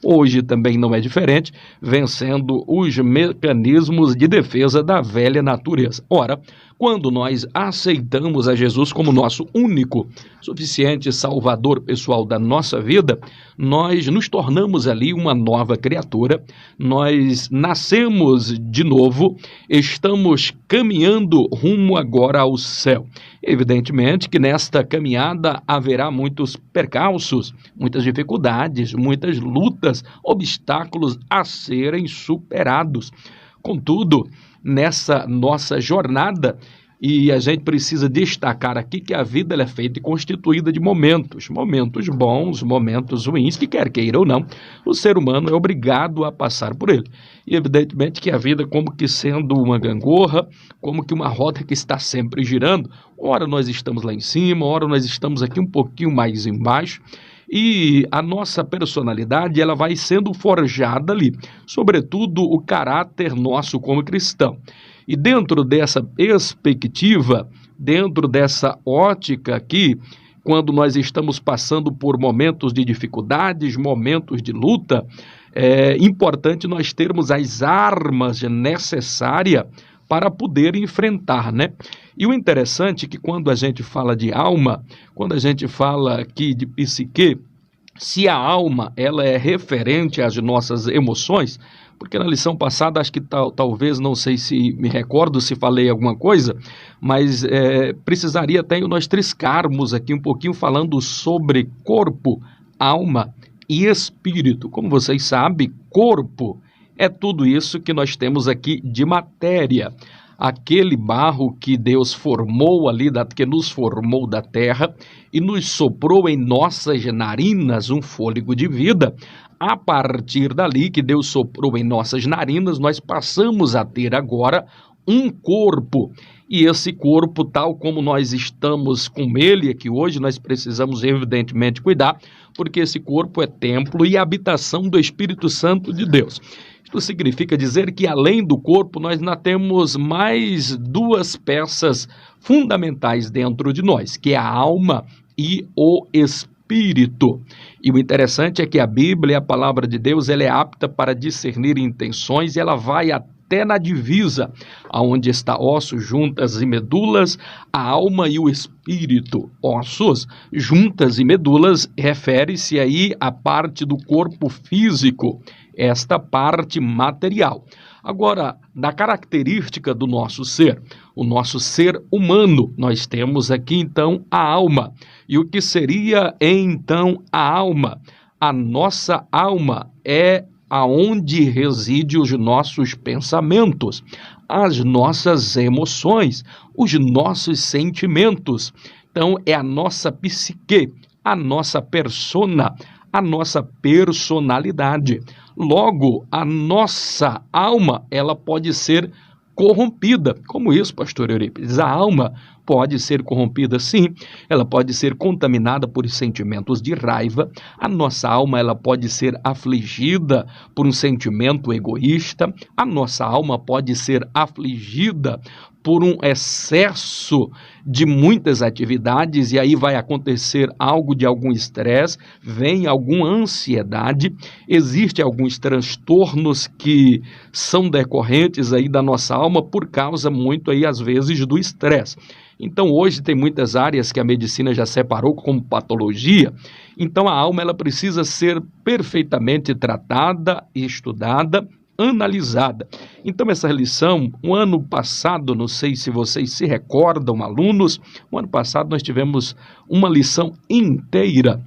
hoje também não é diferente, vencendo os mecanismos de defesa da velha natureza. Ora, quando nós aceitamos a Jesus como nosso único, suficiente Salvador pessoal da nossa vida, nós nos tornamos ali uma nova criatura, nós nascemos de novo, estamos caminhando rumo agora ao céu. Evidentemente que nesta caminhada haverá muitos percalços, muitas dificuldades, muitas lutas, obstáculos a serem superados. Contudo, nessa nossa jornada, e a gente precisa destacar aqui que a vida ela é feita e constituída de momentos bons, momentos ruins, que quer queira ou não, o ser humano é obrigado a passar por ele. E evidentemente que a vida como que sendo uma gangorra, como que uma roda que está sempre girando, ora nós estamos lá em cima, ora nós estamos aqui um pouquinho mais embaixo, e a nossa personalidade ela vai sendo forjada ali, sobretudo o caráter nosso como cristão. E dentro dessa perspectiva, dentro dessa ótica aqui, quando nós estamos passando por momentos de dificuldades, momentos de luta, é importante nós termos as armas necessárias para poder enfrentar, né? E o interessante é que quando a gente fala de alma, quando a gente fala aqui de psique, se a alma ela é referente às nossas emoções, porque na lição passada, acho que talvez, não sei se me recordo se falei alguma coisa, mas precisaria até nós triscarmos aqui um pouquinho falando sobre corpo, alma e espírito. Como vocês sabem, corpo é tudo isso que nós temos aqui de matéria. Aquele barro que Deus formou ali, que nos formou da terra e nos soprou em nossas narinas um fôlego de vida. A partir dali que Deus soprou em nossas narinas, nós passamos a ter agora um corpo. E esse corpo, tal como nós estamos com ele aqui hoje, nós precisamos evidentemente cuidar, porque esse corpo é templo e habitação do Espírito Santo de Deus. Isto significa dizer que além do corpo, nós ainda temos mais duas peças fundamentais dentro de nós, que é a alma e o espírito. E o interessante é que a Bíblia, a palavra de Deus, ela é apta para discernir intenções e ela vai até na divisa, aonde está ossos, juntas e medulas, a alma e o espírito. Ossos, juntas e medulas, refere-se aí à parte do corpo físico, esta parte material. Agora, da característica do nosso ser, o nosso ser humano, nós temos aqui então a alma. E o que seria então a alma? A nossa alma é aonde reside os nossos pensamentos, as nossas emoções, os nossos sentimentos. Então, é a nossa psique, a nossa persona, a nossa personalidade. Logo, a nossa alma, ela pode ser corrompida. Como isso, pastor Eurípides? A alma pode ser corrompida, sim. Ela pode ser contaminada por sentimentos de raiva. A nossa alma, ela pode ser afligida por um sentimento egoísta. A nossa alma pode ser afligida por um excesso de muitas atividades, e aí vai acontecer algo de algum estresse, vem alguma ansiedade, existem alguns transtornos que são decorrentes aí da nossa alma por causa muito aí às vezes do estresse. Então hoje tem muitas áreas que a medicina já separou como patologia, então a alma ela precisa ser perfeitamente tratada, estudada, analisada. Então essa lição, o ano passado, não sei se vocês se recordam, alunos, o ano passado nós tivemos uma lição inteira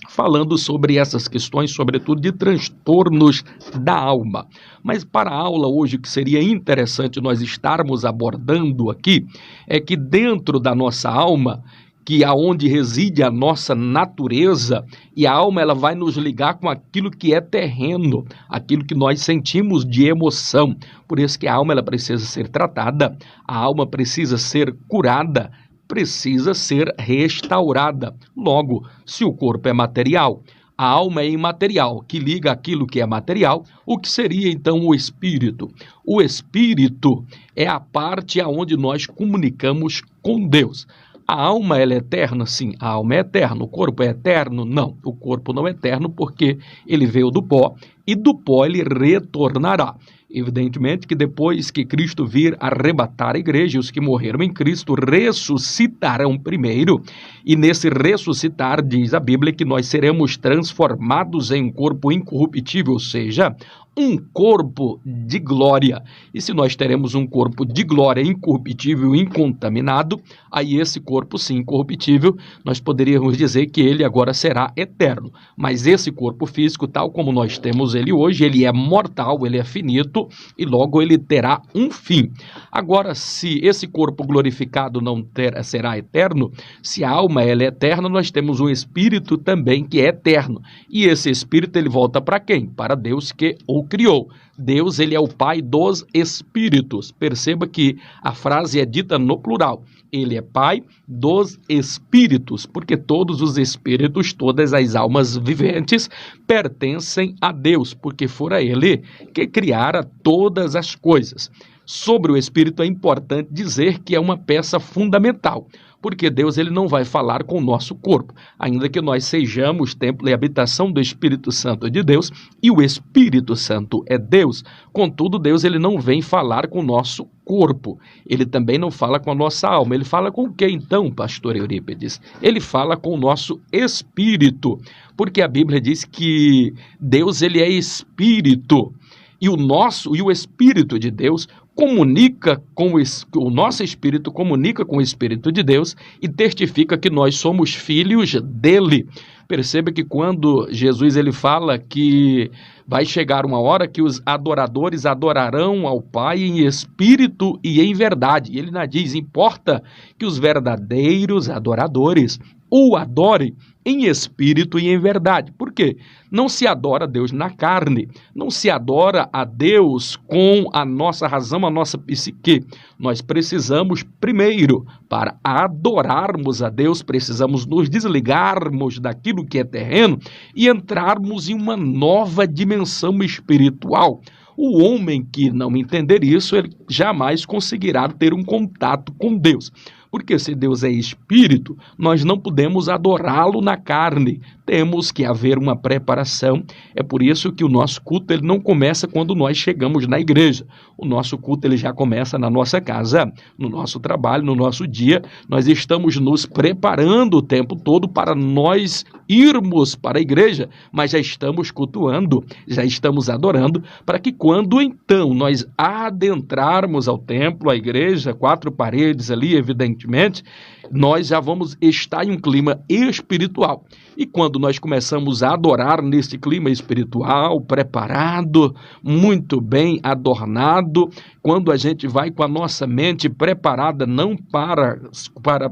falando sobre essas questões, sobretudo de transtornos da alma. Mas para a aula hoje, o que seria interessante nós estarmos abordando aqui, é que dentro da nossa alma, que é onde reside a nossa natureza, e a alma ela vai nos ligar com aquilo que é terreno, aquilo que nós sentimos de emoção. Por isso que a alma ela precisa ser tratada, a alma precisa ser curada, precisa ser restaurada. Logo, se o corpo é material, a alma é imaterial, que liga aquilo que é material, o que seria então o espírito? O espírito é a parte aonde nós comunicamos com Deus. A alma, ela é eterna? Sim, a alma é eterna. O corpo é eterno? Não, o corpo não é eterno porque ele veio do pó e do pó ele retornará. Evidentemente que depois que Cristo vir arrebatar a igreja, os que morreram em Cristo ressuscitarão primeiro, e nesse ressuscitar, diz a Bíblia, que nós seremos transformados em um corpo incorruptível, ou seja, um corpo de glória. E se nós teremos um corpo de glória incorruptível, incontaminado, aí esse corpo, sim, incorruptível, nós poderíamos dizer que ele agora será eterno. Mas esse corpo físico, tal como nós temos ele hoje, ele é mortal, ele é finito, e logo ele terá um fim. Agora, se esse corpo glorificado não será eterno, se a alma ela é eterna, nós temos um espírito também que é eterno. E esse espírito ele volta para quem? Para Deus que o criou. Deus, ele é o Pai dos espíritos. Perceba que a frase é dita no plural. Ele é Pai dos espíritos, porque todos os espíritos, todas as almas viventes pertencem a Deus, porque fora Ele que criara todas as coisas. Sobre o Espírito é importante dizer que é uma peça fundamental, porque Deus ele não vai falar com o nosso corpo, ainda que nós sejamos templo e habitação do Espírito Santo de Deus, e o Espírito Santo é Deus. Contudo, Deus ele não vem falar com o nosso corpo, ele também não fala com a nossa alma. Ele fala com o que então, pastor Eurípides? Ele fala com o nosso espírito, porque a Bíblia diz que Deus ele é espírito, e o Espírito de Deus comunica com o nosso espírito, comunica com o Espírito de Deus e testifica que nós somos filhos dele. Perceba que quando Jesus ele fala que vai chegar uma hora que os adoradores adorarão ao Pai em espírito e em verdade. E ele ainda diz, importa que os verdadeiros adoradores o adorem em espírito e em verdade. Por quê? Não se adora a Deus na carne, não se adora a Deus com a nossa razão, a nossa psique. Nós precisamos, primeiro, para adorarmos a Deus, precisamos nos desligarmos daquilo que é terreno e entrarmos em uma nova dimensão espiritual. O homem que não entender isso, ele jamais conseguirá ter um contato com Deus. Porque se Deus é espírito, nós não podemos adorá-lo na carne. Temos que haver uma preparação. É por isso que o nosso culto ele não começa quando nós chegamos na igreja. O nosso culto ele já começa na nossa casa, no nosso trabalho, no nosso dia. Nós estamos nos preparando o tempo todo para nós irmos para a igreja, mas já estamos cultuando, já estamos adorando, para que quando então nós adentrarmos ao templo, à igreja, quatro paredes ali, evidentemente, nós já vamos estar em um clima espiritual. E quando nós começamos a adorar nesse clima espiritual, preparado, muito bem adornado, quando a gente vai com a nossa mente preparada não para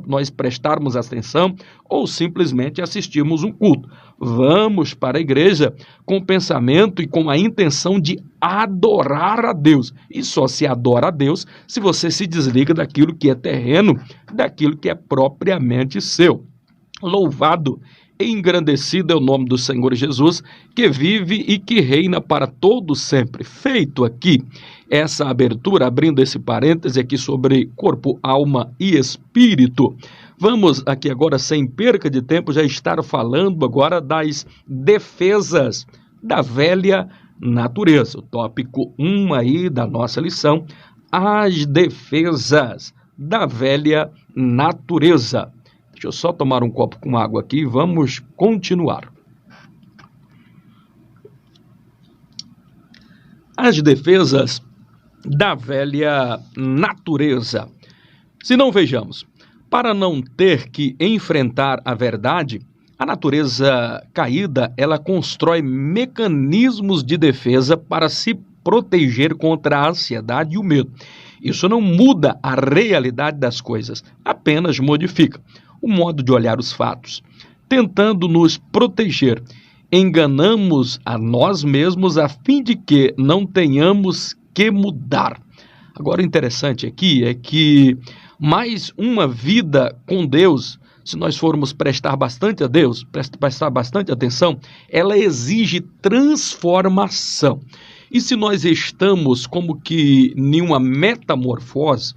nós prestarmos atenção ou simplesmente assistirmos um culto. Vamos para a igreja com o pensamento e com a intenção de adorar a Deus. E só se adora a Deus se você se desliga daquilo que é terreno, daquilo que é propriamente seu. Louvado e engrandecido é o nome do Senhor Jesus, que vive e que reina para todo sempre. Feito aqui essa abertura, abrindo esse parêntese aqui sobre corpo, alma e espírito, vamos aqui agora, sem perca de tempo, já estar falando agora das defesas da velha natureza. O tópico 1 aí da nossa lição, as defesas da velha natureza. Deixa eu só tomar um copo com água aqui e vamos continuar. As defesas da velha natureza. Se não vejamos, para não ter que enfrentar a verdade, a natureza caída, ela constrói mecanismos de defesa para se proteger contra a ansiedade e o medo. Isso não muda a realidade das coisas, apenas modifica o modo de olhar os fatos. Tentando nos proteger, enganamos a nós mesmos a fim de que não tenhamos que mudar. Agora, o interessante aqui é que mais uma vida com Deus, se nós formos prestar bastante a Deus, prestar bastante atenção, ela exige transformação. E se nós estamos como que em uma metamorfose,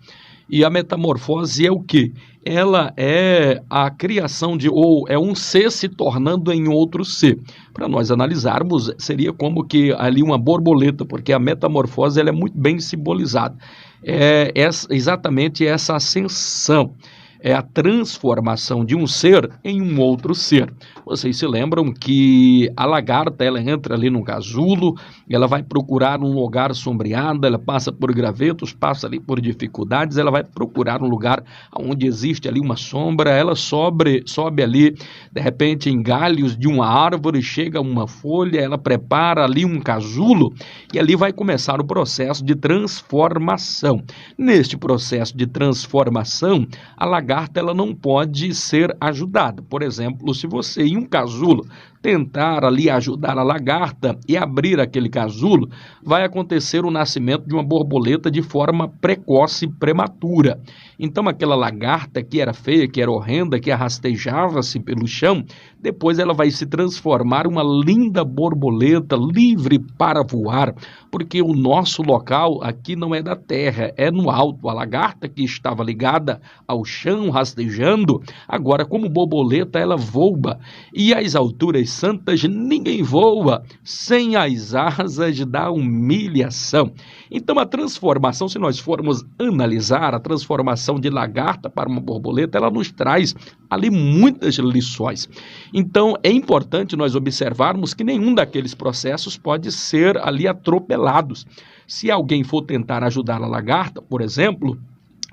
E a metamorfose é o quê? Ela é a criação ou é um ser se tornando em outro ser. Para nós analisarmos, seria como que ali uma borboleta, porque a metamorfose ela é muito bem simbolizada. É exatamente essa ascensão. É a transformação de um ser em um outro ser. Vocês se lembram que a lagarta, ela entra ali num casulo, ela vai procurar um lugar sombreado, ela passa por gravetos, passa ali por dificuldades, ela vai procurar um lugar onde existe ali uma sombra, ela sobe ali, de repente, em galhos de uma árvore, chega uma folha, ela prepara ali um casulo e ali vai começar o processo de transformação. Neste processo de transformação, a lagarta ela não pode ser ajudada. Por exemplo, se você em um casulo tentar ali ajudar a lagarta e abrir aquele casulo, vai acontecer o nascimento de uma borboleta de forma precoce e prematura. Então aquela lagarta que era feia, que era horrenda, que arrastejava-se pelo chão, depois ela vai se transformar em uma linda borboleta livre para voar, porque o nosso local aqui não é da terra, é no alto. A lagarta que estava ligada ao chão, rastejando, agora como borboleta ela voa, e às alturas santas ninguém voa sem as asas da humilhação. Então a transformação, se nós formos analisar a transformação de lagarta para uma borboleta, ela nos traz ali muitas lições. Então é importante nós observarmos que nenhum daqueles processos pode ser ali atropelados. Se alguém for tentar ajudar a lagarta, por exemplo,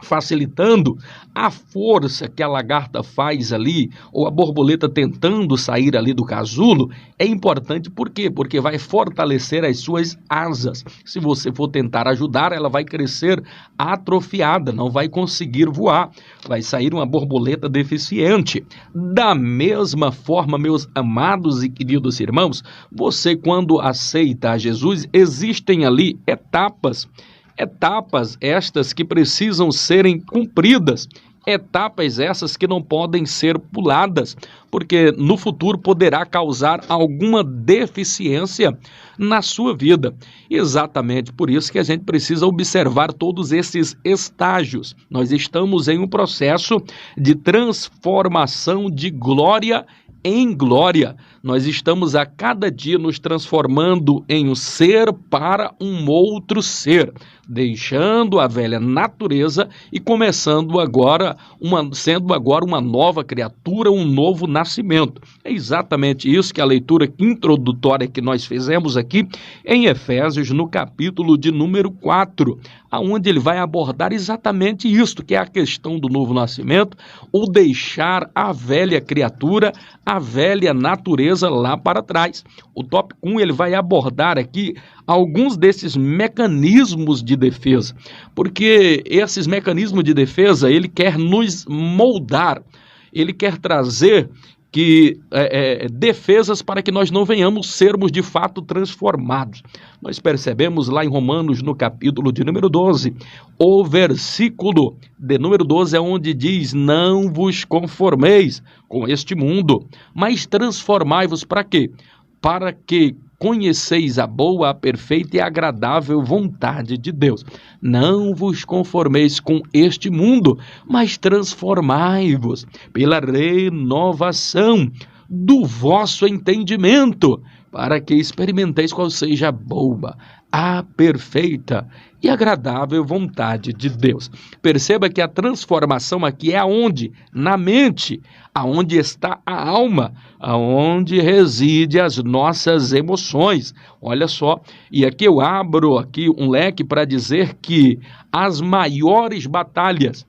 facilitando a força que a lagarta faz ali, ou a borboleta tentando sair ali do casulo, é importante. Por quê? Porque vai fortalecer as suas asas. Se você for tentar ajudar, ela vai crescer atrofiada, não vai conseguir voar, vai sair uma borboleta deficiente. Da mesma forma, meus amados e queridos irmãos, você quando aceita a Jesus, existem ali etapas estas que precisam serem cumpridas, etapas essas que não podem ser puladas, porque no futuro poderá causar alguma deficiência na sua vida. Exatamente por isso que a gente precisa observar todos esses estágios. Nós estamos em um processo de transformação de glória em glória. Nós estamos a cada dia nos transformando em um ser para um outro ser, deixando a velha natureza e começando agora, sendo agora uma nova criatura, um novo nascimento. É exatamente isso que a leitura introdutória que nós fizemos aqui em Efésios, no capítulo de número 4, aonde ele vai abordar exatamente isso, que é a questão do novo nascimento, ou deixar a velha criatura, a velha natureza lá para trás. O tópico 1 ele vai abordar aqui alguns desses mecanismos de defesa, porque esses mecanismos de defesa ele quer nos moldar, ele quer trazer defesas para que nós não venhamos sermos de fato transformados. Nós percebemos lá em Romanos, no capítulo de número 12, o versículo de número 12 é onde diz: não vos conformeis com este mundo, mas transformai-vos para quê? Para que conheceis a boa, a perfeita e agradável vontade de Deus. Não vos conformeis com este mundo, mas transformai-vos pela renovação do vosso entendimento, para que experimenteis qual seja a boa, a perfeita e agradável vontade de Deus. Perceba que a transformação aqui é aonde? Na mente, aonde está a alma, aonde reside as nossas emoções. Olha só, e aqui eu abro aqui um leque para dizer que as maiores batalhas,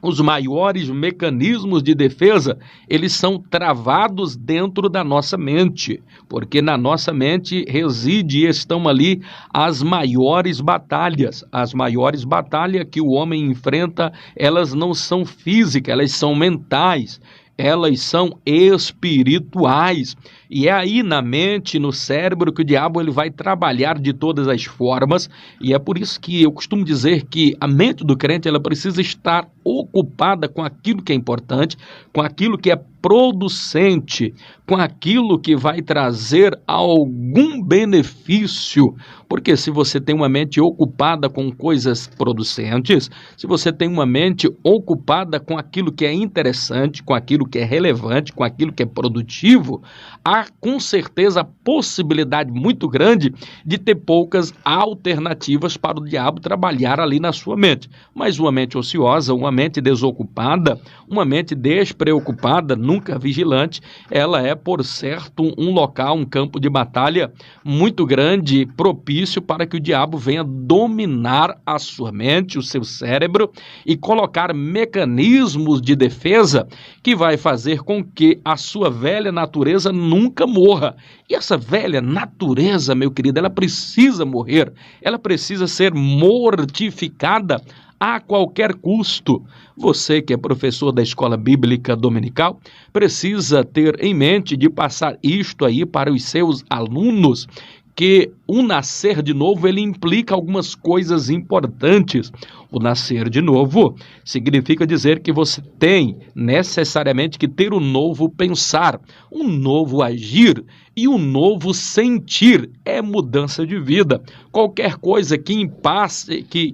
os maiores mecanismos de defesa, eles são travados dentro da nossa mente, porque na nossa mente reside e estão ali as maiores batalhas. As maiores batalhas que o homem enfrenta, elas não são físicas, elas são mentais, elas são espirituais. E é aí na mente, no cérebro, que o diabo ele vai trabalhar de todas as formas, e é por isso que eu costumo dizer que a mente do crente ela precisa estar ocupada com aquilo que é importante, com aquilo que é producente, com aquilo que vai trazer algum benefício. Porque se você tem uma mente ocupada com coisas producentes, se você tem uma mente ocupada com aquilo que é interessante, com aquilo que é relevante, com aquilo que é produtivo, há com certeza a possibilidade muito grande de ter poucas alternativas para o diabo trabalhar ali na sua mente. Mas uma mente ociosa, uma mente desocupada, uma mente despreocupada, nunca vigilante, ela é, por certo, um local, um campo de batalha muito grande, propício para que o diabo venha dominar a sua mente, o seu cérebro, e colocar mecanismos de defesa que vai fazer com que a sua velha natureza nunca morra. E essa velha natureza, meu querido, ela precisa morrer, ela precisa ser mortificada a qualquer custo. Você que é professor da escola bíblica dominical precisa ter em mente de passar isto aí para os seus alunos, que o nascer de novo ele implica algumas coisas importantes. O nascer de novo significa dizer que você tem necessariamente que ter um novo pensar, um novo agir e um novo sentir. É mudança de vida. Qualquer coisa que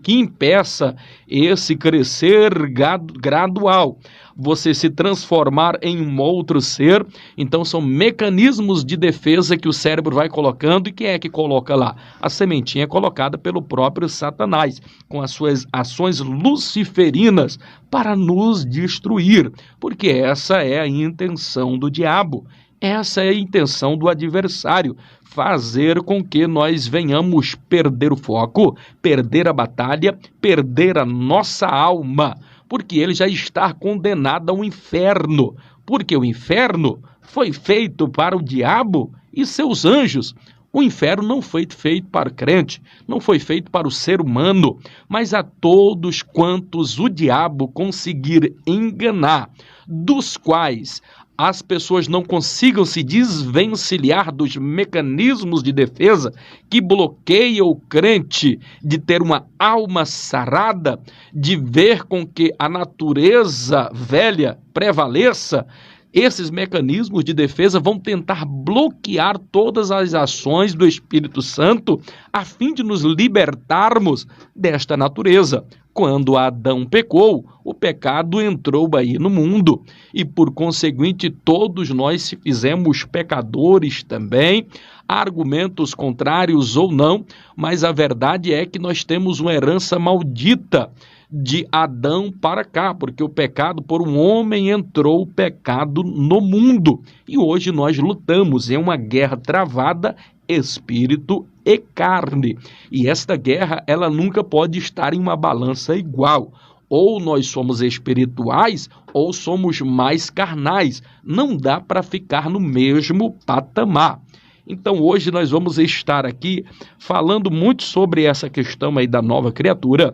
impeça esse crescer gradual, você se transformar em um outro ser, então são mecanismos de defesa que o cérebro vai colocando. E quem é que coloca lá? A sementinha é colocada pelo próprio Satanás, com as suas ações luciferinas para nos destruir, porque essa é a intenção do diabo. Essa é a intenção do adversário, fazer com que nós venhamos perder o foco, perder a batalha, perder a nossa alma, porque ele já está condenado ao inferno, porque o inferno foi feito para o diabo e seus anjos. O inferno não foi feito para o crente, não foi feito para o ser humano, mas a todos quantos o diabo conseguir enganar, dos quais as pessoas não consigam se desvencilhar dos mecanismos de defesa que bloqueiam o crente de ter uma alma sarada, de ver com que a natureza velha prevaleça. Esses mecanismos de defesa vão tentar bloquear todas as ações do Espírito Santo a fim de nos libertarmos desta natureza. Quando Adão pecou, o pecado entrou aí no mundo e, por conseguinte, todos nós se fizemos pecadores também, argumentos contrários ou não, mas a verdade é que nós temos uma herança maldita de Adão para cá, porque o pecado por um homem entrou o pecado no mundo. E hoje nós lutamos em uma guerra travada, espírito e carne. E esta guerra, ela nunca pode estar em uma balança igual. Ou nós somos espirituais, ou somos mais carnais. Não dá para ficar no mesmo patamar. Então hoje nós vamos estar aqui falando muito sobre essa questão aí da nova criatura,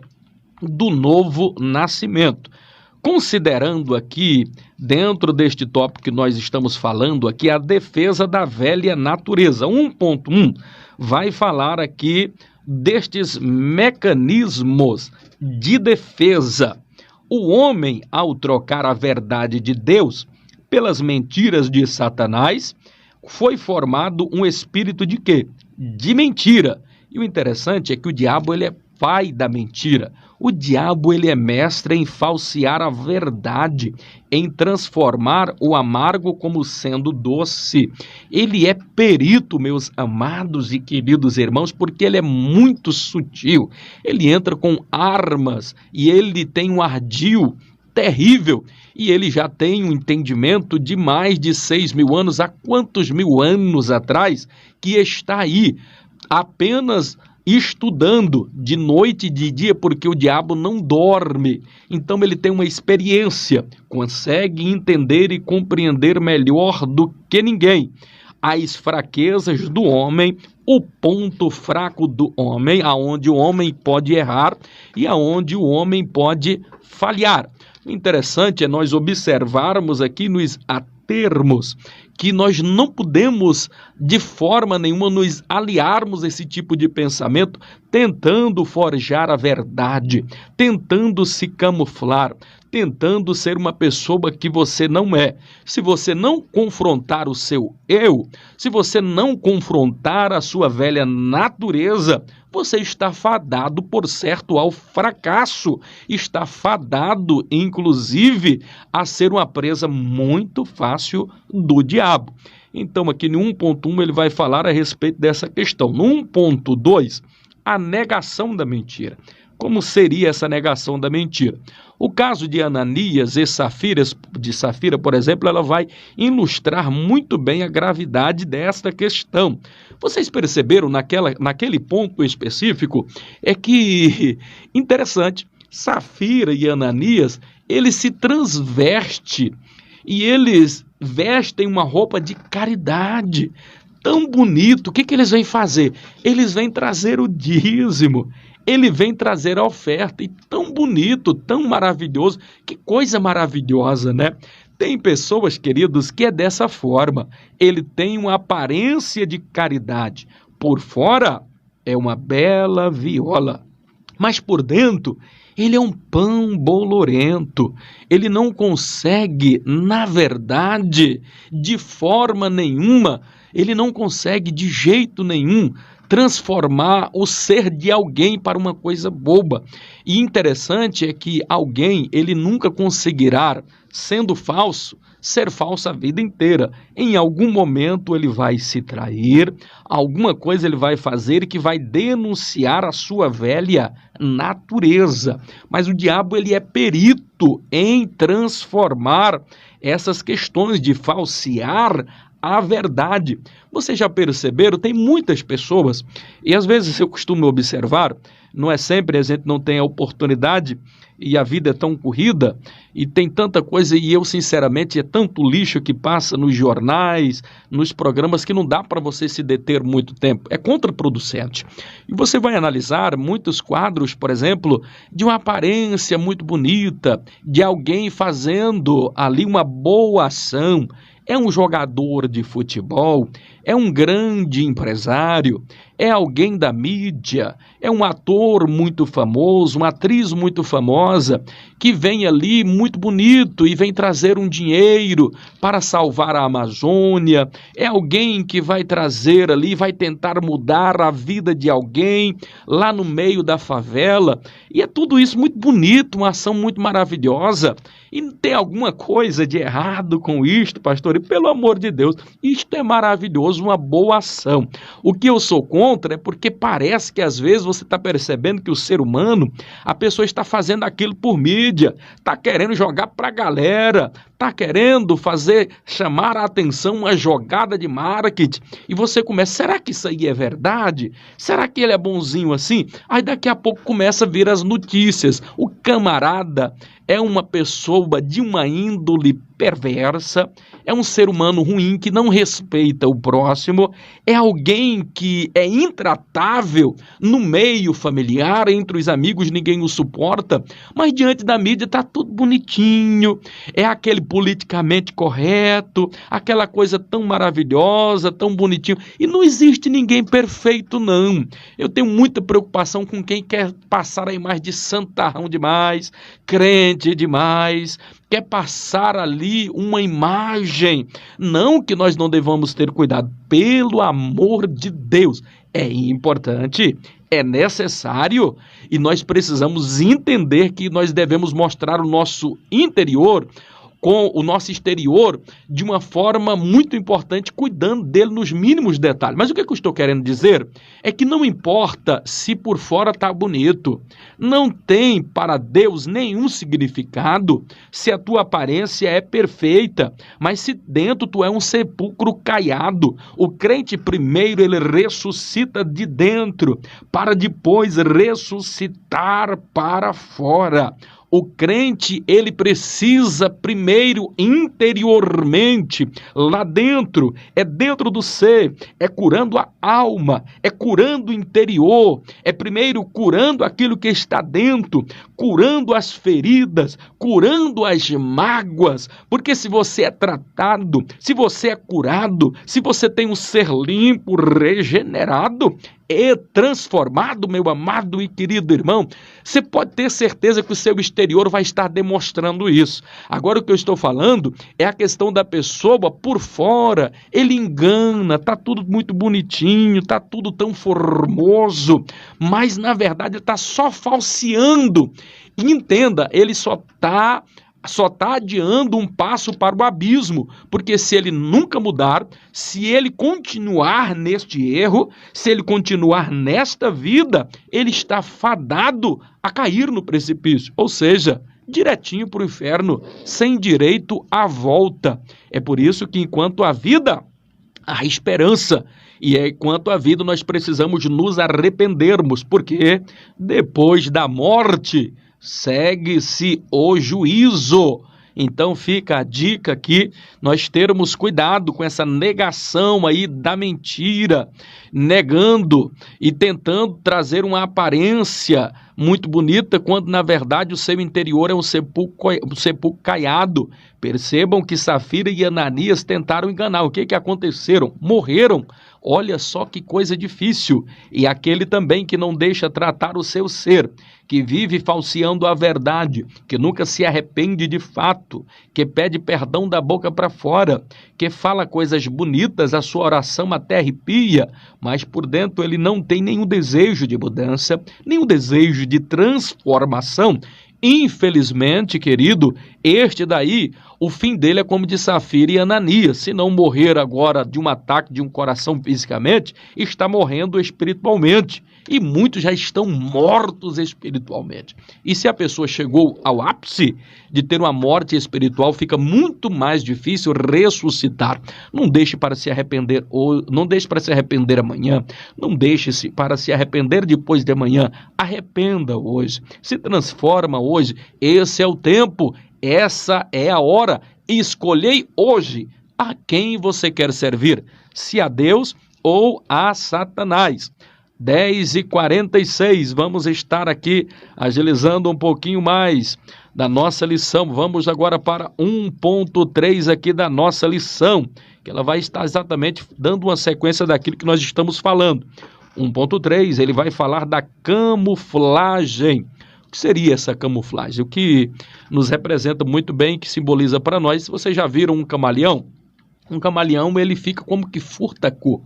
do novo nascimento. Considerando aqui, dentro deste tópico que nós estamos falando aqui, a defesa da velha natureza. 1.1 vai falar aqui destes mecanismos de defesa. O homem, ao trocar a verdade de Deus pelas mentiras de Satanás, foi formado um espírito de quê? De mentira. E o interessante é que o diabo ele é pai da mentira. O diabo ele é mestre em falsear a verdade, em transformar o amargo como sendo doce. Ele é perito, meus amados e queridos irmãos, porque ele é muito sutil. Ele entra com armas e ele tem um ardil terrível. E ele já tem um entendimento de mais de 6.000 anos, há quantos mil anos atrás, que está aí apenas estudando de noite e de dia, porque o diabo não dorme. Então ele tem uma experiência, consegue entender e compreender melhor do que ninguém as fraquezas do homem, o ponto fraco do homem, aonde o homem pode errar e aonde o homem pode falhar. O interessante é nós observarmos aqui, nos atermos, que nós não podemos de forma nenhuma nos aliarmos a esse tipo de pensamento, tentando forjar a verdade, tentando se camuflar, tentando ser uma pessoa que você não é. Se você não confrontar o seu eu, se você não confrontar a sua velha natureza, você está fadado, por certo, ao fracasso. Está fadado, inclusive, a ser uma presa muito fácil do diabo. Então, aqui no 1.1 ele vai falar a respeito dessa questão. No 1.2, a negação da mentira. Como seria essa negação da mentira? O caso de Ananias e Safira, por exemplo, ela vai ilustrar muito bem a gravidade desta questão. Vocês perceberam naquele ponto específico? É que, interessante, Safira e Ananias, eles se transvestem e eles vestem uma roupa de caridade. Tão bonito, o que eles vêm fazer? Eles vêm trazer o dízimo. Ele vem trazer a oferta, e tão bonito, tão maravilhoso, que coisa maravilhosa, né? Tem pessoas, queridos, que é dessa forma, ele tem uma aparência de caridade, por fora é uma bela viola, mas por dentro ele é um pão bolorento, ele não consegue, na verdade, de forma nenhuma, ele não consegue de jeito nenhum transformar o ser de alguém para uma coisa boba. E interessante é que alguém, ele nunca conseguirá, sendo falso, ser falso a vida inteira. Em algum momento ele vai se trair, alguma coisa ele vai fazer que vai denunciar a sua velha natureza. Mas o diabo, ele é perito em transformar essas questões de falsear a verdade. Vocês já perceberam? Tem muitas pessoas, e às vezes eu costumo observar, não é sempre, a gente não tem a oportunidade, e a vida é tão corrida, e tem tanta coisa, e eu sinceramente, é tanto lixo que passa nos jornais, nos programas, que não dá para você se deter muito tempo, é contraproducente. E você vai analisar muitos quadros, por exemplo, de uma aparência muito bonita, de alguém fazendo ali uma boa ação, é um jogador de futebol, é um grande empresário, é alguém da mídia, é um ator muito famoso, uma atriz muito famosa, que vem ali muito bonito e vem trazer um dinheiro para salvar a Amazônia, é alguém que vai trazer ali, vai tentar mudar a vida de alguém lá no meio da favela, e é tudo isso muito bonito, uma ação muito maravilhosa. E tem alguma coisa de errado com isto, pastor? E pelo amor de Deus, isto é maravilhoso, uma boa ação. O que eu sou contra é porque parece que às vezes você está percebendo que o ser humano, a pessoa está fazendo aquilo por mídia, está querendo jogar para a galera, está querendo chamar a atenção, uma jogada de marketing, e você começa, será que isso aí é verdade? Será que ele é bonzinho assim? Aí daqui a pouco começa a vir as notícias, o camarada é uma pessoa de uma índole perversa, é um ser humano ruim que não respeita o próximo, é alguém que é intratável no meio familiar, entre os amigos ninguém o suporta, mas diante da mídia está tudo bonitinho, é aquele politicamente correto, aquela coisa tão maravilhosa, tão bonitinho, e não existe ninguém perfeito não. Eu tenho muita preocupação com quem quer passar a imagem de santarrão demais, crente demais, quer passar ali uma imagem. Não que nós não devamos ter cuidado, pelo amor de Deus, é importante, é necessário, e nós precisamos entender que nós devemos mostrar o nosso interior com o nosso exterior de uma forma muito importante, cuidando dele nos mínimos detalhes. Mas o que eu estou querendo dizer é que não importa se por fora está bonito, não tem para Deus nenhum significado se a tua aparência é perfeita, mas se dentro tu é um sepulcro caiado. O crente primeiro ele ressuscita de dentro, para depois ressuscitar para fora. O crente, ele precisa primeiro interiormente, lá dentro, é dentro do ser, é curando a alma, é curando o interior, é primeiro curando aquilo que está dentro, curando as feridas, curando as mágoas, porque se você é tratado, se você é curado, se você tem um ser limpo, regenerado, é transformado, meu amado e querido irmão, você pode ter certeza que o seu exterior vai estar demonstrando isso. Agora o que eu estou falando é a questão da pessoa por fora, ele engana, tá tudo muito bonitinho, tá tudo tão formoso, mas na verdade ele está só falseando. E entenda, ele só está adiando um passo para o abismo, porque se ele nunca mudar, se ele continuar neste erro, se ele continuar nesta vida, ele está fadado a cair no precipício, ou seja, direitinho para o inferno, sem direito à volta. É por isso que enquanto há vida, há esperança. E enquanto há vida, nós precisamos nos arrependermos, porque depois da morte segue-se o juízo. Então fica a dica aqui, nós termos cuidado com essa negação aí da mentira, negando e tentando trazer uma aparência muito bonita, quando na verdade o seu interior é um sepulcro caiado. Percebam que Safira e Ananias tentaram enganar. O que aconteceram? Morreram. Olha só que coisa difícil. E aquele também que não deixa tratar o seu ser, que vive falseando a verdade, que nunca se arrepende de fato, que pede perdão da boca para fora, que fala coisas bonitas, a sua oração até arrepia, mas por dentro ele não tem nenhum desejo de mudança, nenhum desejo de transformação. Infelizmente, querido, este daí, o fim dele é como de Safira e Ananias. Se não morrer agora de um ataque de um coração fisicamente, está morrendo espiritualmente. E muitos já estão mortos espiritualmente. E se a pessoa chegou ao ápice de ter uma morte espiritual, fica muito mais difícil ressuscitar. Não deixe para se arrepender hoje, não deixe para se arrepender amanhã, não deixe para se arrepender depois de amanhã. Arrependa hoje, se transforma hoje. Esse é o tempo, essa é a hora. Escolhei hoje a quem você quer servir, se a Deus ou a Satanás. 10h46, vamos estar aqui agilizando um pouquinho mais da nossa lição. Vamos agora para 1.3 aqui da nossa lição, que ela vai estar exatamente dando uma sequência daquilo que nós estamos falando. 1.3, ele vai falar da camuflagem. O que seria essa camuflagem? O que nos representa muito bem, que simboliza para nós. Se vocês já viram um camaleão, ele fica como que furta-cor.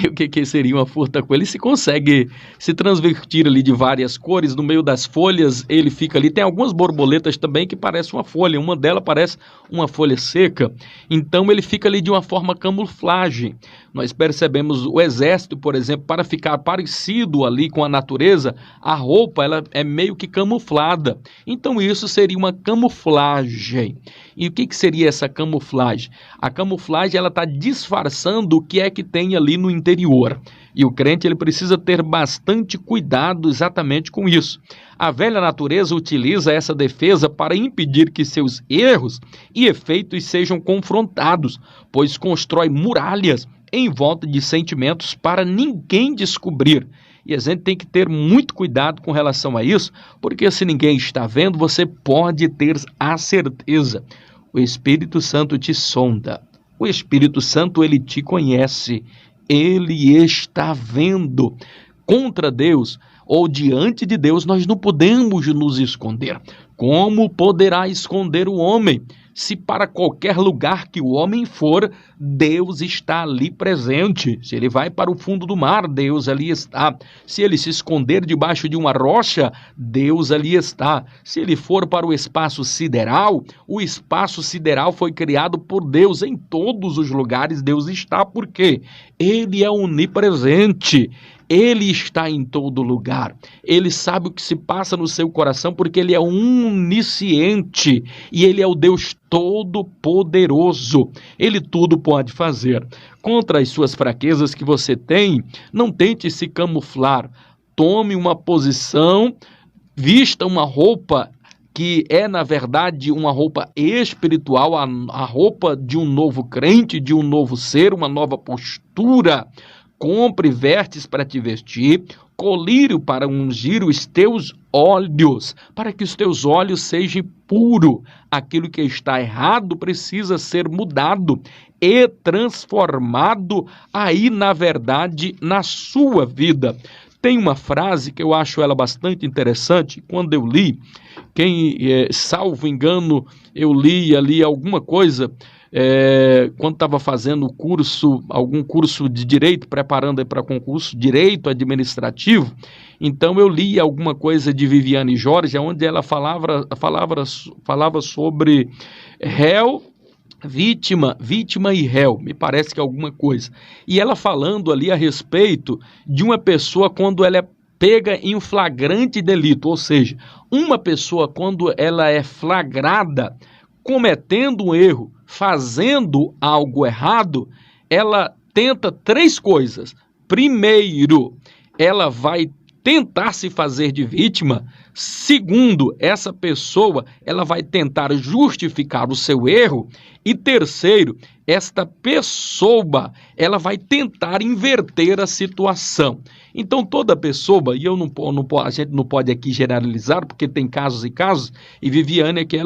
E o que seria uma furta-cor? Ele se consegue se transvertir ali de várias cores, no meio das folhas ele fica ali. Tem algumas borboletas também que parecem uma folha, uma delas parece uma folha seca, então ele fica ali de uma forma camuflagem. Nós percebemos o exército, por exemplo, para ficar parecido ali com a natureza, a roupa ela é meio que camuflada, então isso seria uma camuflagem. E o que seria essa camuflagem? A camuflagem ela está disfarçando o que é que tem ali no interior. E o crente ele precisa ter bastante cuidado exatamente com isso. A velha natureza utiliza essa defesa para impedir que seus erros e efeitos sejam confrontados, pois constrói muralhas em volta de sentimentos para ninguém descobrir. E a gente tem que ter muito cuidado com relação a isso, porque se ninguém está vendo, você pode ter a certeza. O Espírito Santo te sonda. O Espírito Santo, ele te conhece. Ele está vendo. Contra Deus ou diante de Deus, nós não podemos nos esconder. Como poderá esconder o homem? Se para qualquer lugar que o homem for, Deus está ali presente. Se ele vai para o fundo do mar, Deus ali está. Se ele se esconder debaixo de uma rocha, Deus ali está. Se ele for para o espaço sideral foi criado por Deus. Em todos os lugares Deus está. Por quê? Ele é onipresente. Ele está em todo lugar. Ele sabe o que se passa no seu coração, porque ele é onisciente e ele é o Deus todo-poderoso. Ele tudo pode fazer. Contra as suas fraquezas que você tem, não tente se camuflar. Tome uma posição vista uma roupa que é, na verdade, uma roupa espiritual, a roupa de um novo crente, de um novo ser, uma nova postura. Compre vestes para te vestir, colírio para ungir os teus olhos, para que os teus olhos sejam puros. Aquilo que está errado precisa ser mudado e transformado aí, na verdade, na sua vida. Tem uma frase que eu acho ela bastante interessante, quando eu li, salvo engano, eu li ali alguma coisa, quando estava fazendo algum curso de direito, preparando para concurso, direito administrativo, então eu li alguma coisa de Viviane Jorge, onde ela falava sobre réu, vítima e réu, me parece que é alguma coisa. E ela falando ali a respeito de uma pessoa quando ela é pega em um flagrante delito, ou seja, uma pessoa quando ela é flagrada cometendo um erro, fazendo algo errado, ela tenta 3 coisas. Primeiro, ela vai tentar se fazer de vítima. Segundo, essa pessoa ela vai tentar justificar o seu erro. E terceiro, esta pessoa ela vai tentar inverter a situação. Então toda pessoa, e a gente não pode aqui generalizar, porque tem casos e casos, e Viviane aqui,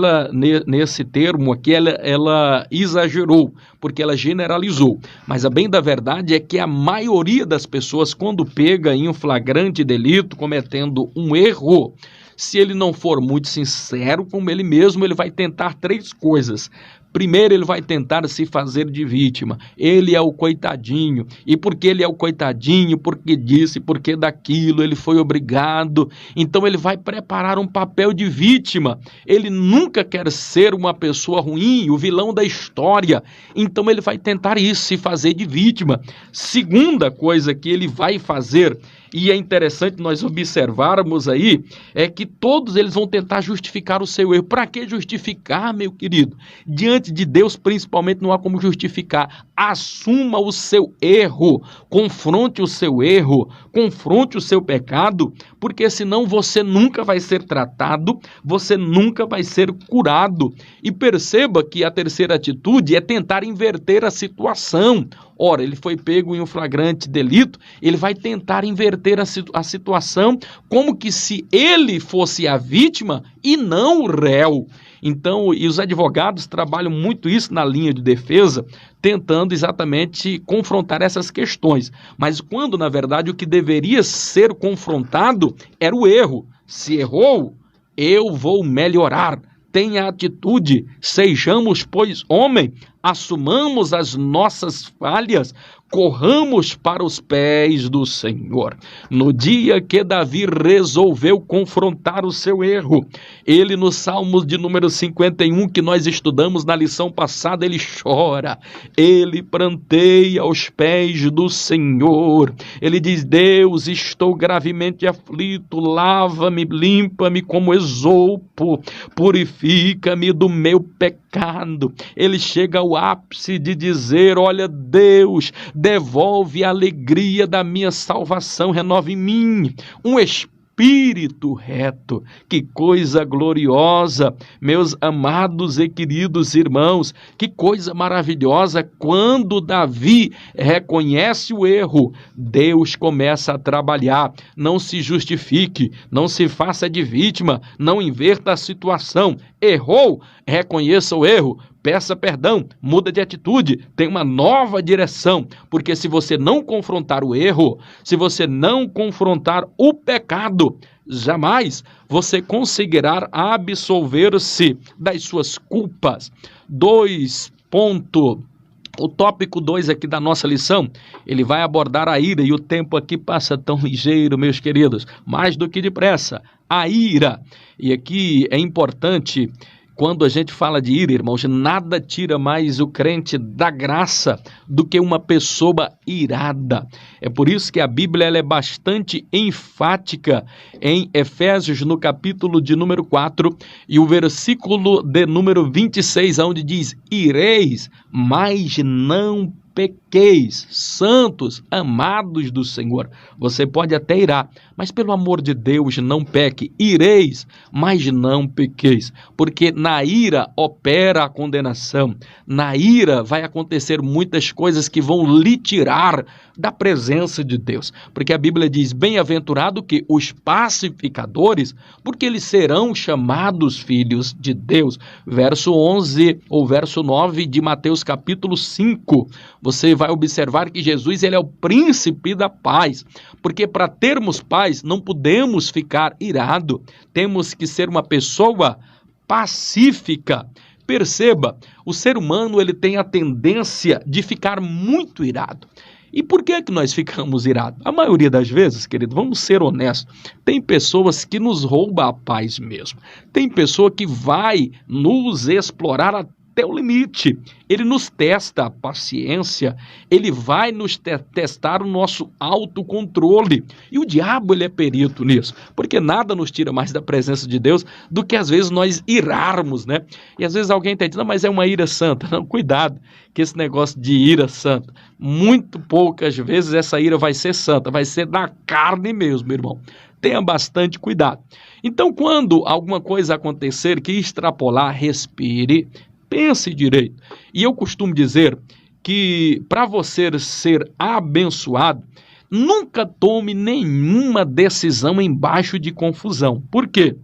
nesse termo aqui, ela exagerou, porque ela generalizou. Mas a bem da verdade é que a maioria das pessoas, quando pega em um flagrante delito, cometendo um erro, se ele não for muito sincero com ele mesmo, ele vai tentar 3 coisas. Primeiro, ele vai tentar se fazer de vítima. Ele é o coitadinho. E porque ele é o coitadinho, porque disse, porque daquilo, ele foi obrigado. Então, ele vai preparar um papel de vítima. Ele nunca quer ser uma pessoa ruim, o vilão da história. Então, ele vai tentar isso, se fazer de vítima. Segunda coisa que ele vai fazer, e é interessante nós observarmos aí, é que todos eles vão tentar justificar o seu erro. Para que justificar, meu querido? Diante de Deus, principalmente, não há como justificar. Assuma o seu erro, confronte o seu erro, confronte o seu pecado, porque senão você nunca vai ser tratado, você nunca vai ser curado. E perceba que a terceira atitude é tentar inverter a situação. Ora, ele foi pego em um flagrante delito, ele vai tentar inverter a situação como que se ele fosse a vítima e não o réu. Então, e os advogados trabalham muito isso na linha de defesa, tentando exatamente confrontar essas questões. Mas quando, na verdade, o que deveria ser confrontado era o erro. Se errou, eu vou melhorar. Tenha atitude, sejamos, pois, homem, assumamos as nossas falhas, corramos para os pés do Senhor. No dia que Davi resolveu confrontar o seu erro, ele no Salmo de número 51, que nós estudamos na lição passada, ele chora, ele pranteia aos pés do Senhor. Ele diz: Deus, estou gravemente aflito, lava-me, limpa-me como esopo, purifica-me do meu pecado. Ele chega ao ápice de dizer: olha, Deus, devolve a alegria da minha salvação, renova em mim um espírito reto. Que coisa gloriosa, meus amados e queridos irmãos, que coisa maravilhosa. Quando Davi reconhece o erro, Deus começa a trabalhar. Não se justifique, não se faça de vítima, não inverta a situação. Errou, reconheça o erro, peça perdão, muda de atitude, tem uma nova direção, porque se você não confrontar o erro, se você não confrontar o pecado, jamais você conseguirá absolver-se das suas culpas. O tópico 2 aqui da nossa lição, ele vai abordar a ira, e o tempo aqui passa tão ligeiro, meus queridos, mais do que depressa, a ira. E aqui é importante, quando a gente fala de ira, irmãos, nada tira mais o crente da graça do que uma pessoa irada. É por isso que a Bíblia ela é bastante enfática em Efésios, no capítulo de número 4, e o versículo de número 26, onde diz: ireis, mas não pequeis, santos, amados do Senhor. Você pode até irar, mas pelo amor de Deus não peque. Ireis, mas não pequeis, porque na ira opera a condenação. Na ira vai acontecer muitas coisas que vão lhe tirar da presença de Deus, porque a Bíblia diz: bem-aventurado que os pacificadores, porque eles serão chamados filhos de Deus. Verso 11 ou verso 9 de Mateus capítulo 5, você vai observar que Jesus, ele é o príncipe da paz, porque para termos paz não podemos ficar irado, temos que ser uma pessoa pacífica. Perceba, o ser humano, ele tem a tendência de ficar muito irado. E por que nós ficamos irados? A maioria das vezes, querido, vamos ser honestos, tem pessoas que nos roubam a paz mesmo. Tem pessoa que vai nos explorar até o limite. Ele nos testa a paciência, ele vai nos testar o nosso autocontrole. E o diabo, ele é perito nisso, porque nada nos tira mais da presença de Deus do que às vezes nós irarmos, né? E às vezes alguém está dizendo: não, mas é uma ira santa. Não, cuidado, que esse negócio de ira santa, muito poucas vezes essa ira vai ser santa, vai ser da carne mesmo, meu irmão. Tenha bastante cuidado. Então, quando alguma coisa acontecer que extrapolar, respire, pense direito. E eu costumo dizer que para você ser abençoado, nunca tome nenhuma decisão embaixo de confusão. Por quê?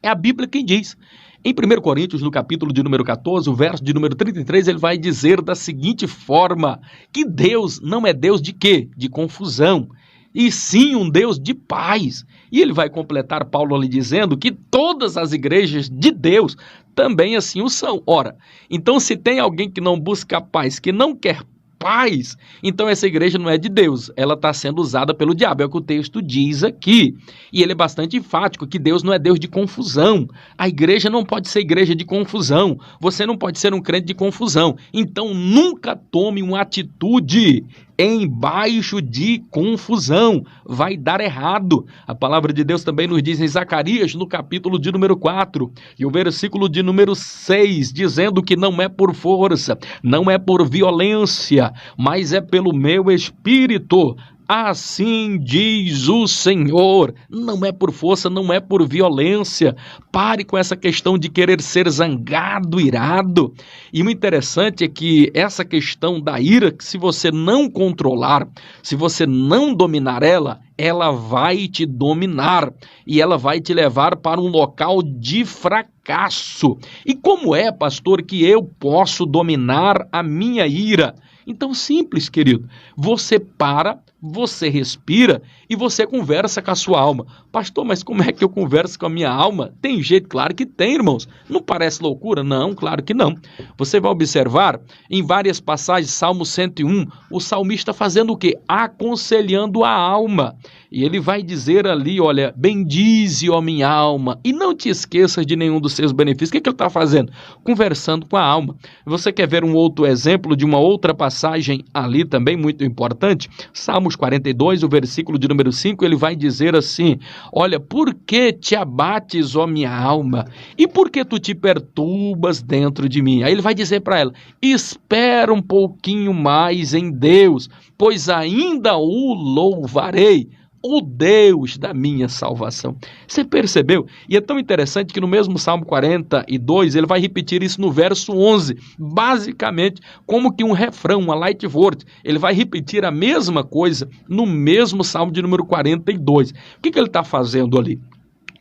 É a Bíblia quem diz. Em 1 Coríntios, no capítulo de número 14, o verso de número 33, ele vai dizer da seguinte forma, que Deus não é Deus de quê? De confusão, e sim um Deus de paz. E ele vai completar Paulo ali dizendo que todas as igrejas de Deus também assim o são. Ora, então se tem alguém que não busca paz, que não quer paz, então essa igreja não é de Deus, ela está sendo usada pelo diabo, é o que o texto diz aqui. E ele é bastante enfático, que Deus não é Deus de confusão. A igreja não pode ser igreja de confusão, você não pode ser um crente de confusão. Então nunca tome uma atitude embaixo de confusão, vai dar errado. A palavra de Deus também nos diz em Zacarias, no capítulo de número 4, e o versículo de número 6, dizendo que não é por força, não é por violência, mas é pelo meu espírito. Assim diz o Senhor. Não é por força, não é por violência. Pare com essa questão de querer ser zangado, irado. E o interessante é que essa questão da ira, que se você não controlar, se você não dominar ela, ela vai te dominar e ela vai te levar para um local de fracasso. E como é, pastor, que eu posso dominar a minha ira? Então, simples, querido, você para, você respira e você conversa com a sua alma. Pastor, mas como é que eu converso com a minha alma? Tem jeito? Claro que tem, irmãos. Não parece loucura? Não, claro que não. Você vai observar em várias passagens, Salmo 101, o salmista fazendo o quê? Aconselhando a alma. E ele vai dizer ali, olha, bendize, ó minha alma, e não te esqueças de nenhum dos seus benefícios. O que ele está fazendo? Conversando com a alma. Você quer ver um outro exemplo de uma outra passagem ali também muito importante? Salmos 42, o versículo de número 5, ele vai dizer assim, olha, por que te abates, ó minha alma? E por que tu te perturbas dentro de mim? Aí ele vai dizer para ela, espera um pouquinho mais em Deus, pois ainda o louvarei, o Deus da minha salvação. Você percebeu? E é tão interessante que no mesmo Salmo 42, ele vai repetir isso no verso 11, basicamente como que um refrão, uma light word. Ele vai repetir a mesma coisa no mesmo Salmo de número 42. O que ele está fazendo ali?